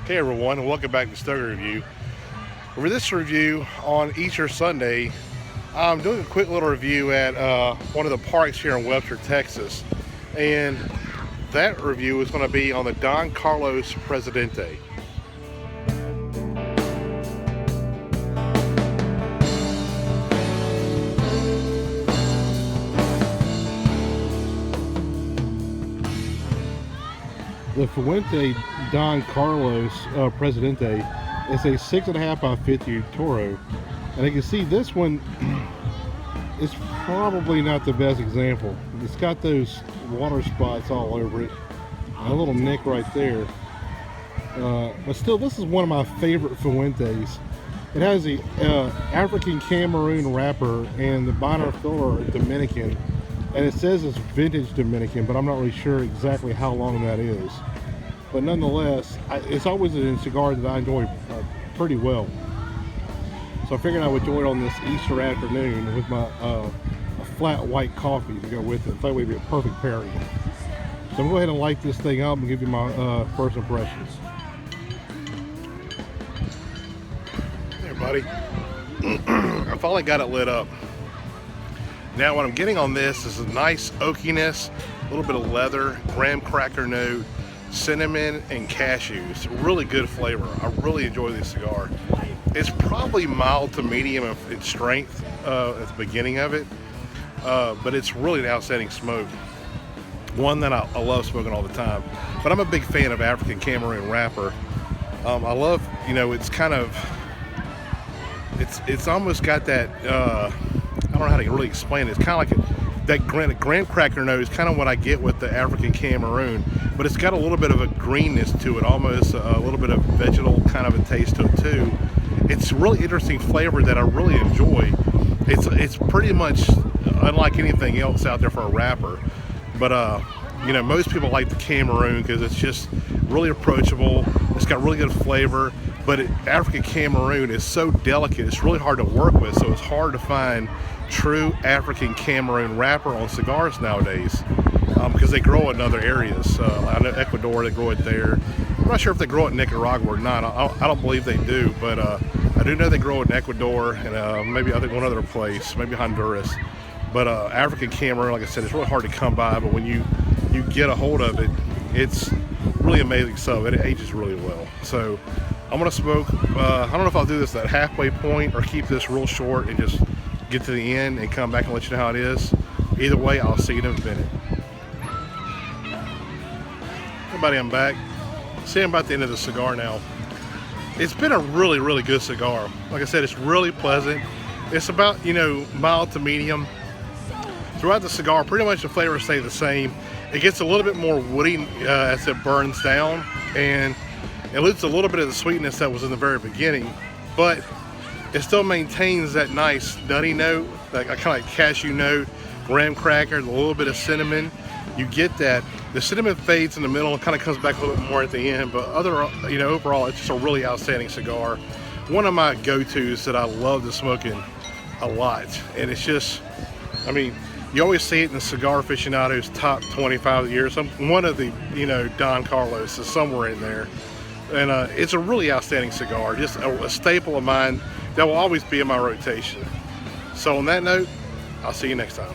Hey everyone, and welcome back to Stogie Review. For this review on Easter Sunday, I'm doing a quick little review at one of the parks here in Webster, Texas. And that review is going to be on the Don Carlos Presidente. The Fuente Don Carlos Presidente is a 6.5 by 50 Toro, and you can see this one is probably not the best example. It's got those water spots all over it, a little nick right there, but still, this is one of my favorite Fuentes. It has the African Cameroon wrapper, and the binder filler are Dominican. And it says it's vintage Dominican, but I'm not really sure exactly how long that is. But nonetheless, it's always a cigar that I enjoy pretty well. So I figured I would join on this Easter afternoon with my a flat white coffee to go with it. I thought it would be a perfect pairing. So I'm going to go ahead and light this thing up and give you my first impressions. There, buddy. I finally got it lit up. Now what I'm getting on this is a nice oakiness, a little bit of leather, graham cracker note, cinnamon, and cashews. Really good flavor. I really enjoy this cigar. It's probably mild to medium in strength at the beginning of it, but it's really an outstanding smoke. One that I love smoking all the time. But I'm a big fan of African Cameroon wrapper. I love, it's kind of, it's almost got that, I don't know how to really explain it. It's kind of like that graham cracker note is kind of what I get with the African Cameroon, but it's got a little bit of a greenness to it, almost a little bit of vegetal kind of a taste to it too. It's a really interesting flavor that I really enjoy. It's pretty much unlike anything else out there for a wrapper, but most people like the Cameroon because it's just really approachable. It's got really good flavor, but African Cameroon is so delicate, it's really hard to work with, so it's hard to find true African Cameroon wrapper on cigars nowadays because they grow in other areas. I know Ecuador, they grow it there. I'm not sure if they grow it in Nicaragua or not. I don't believe they do, but I do know they grow it in Ecuador and maybe I think one other place, maybe Honduras. But African Cameroon, like I said, it's really hard to come by, but when you get a hold of it, it's really amazing stuff. It ages really well. So I'm gonna smoke, I don't know if I'll do this at halfway point or keep this real short and just get to the end and come back and let you know how it is. Either way, I'll see you in a minute. Everybody, I'm back. See, I'm about the end of the cigar now. It's been a really, really good cigar. Like I said, it's really pleasant. It's about, mild to medium. Throughout the cigar, pretty much the flavors stay the same. It gets a little bit more woody as it burns down, and it loses a little bit of the sweetness that was in the very beginning, but it still maintains that nice nutty note, like kind of like cashew note, graham cracker, a little bit of cinnamon. You get that. The cinnamon fades in the middle and kind of comes back a little bit more at the end, but overall, it's just a really outstanding cigar. One of my go-tos that I love to smoking a lot, and it's just, you always see it in the Cigar Aficionado's top 25 of the year. One of the, Don Carlos is somewhere in there. And it's a really outstanding cigar, just a staple of mine that will always be in my rotation. So on that note, I'll see you next time.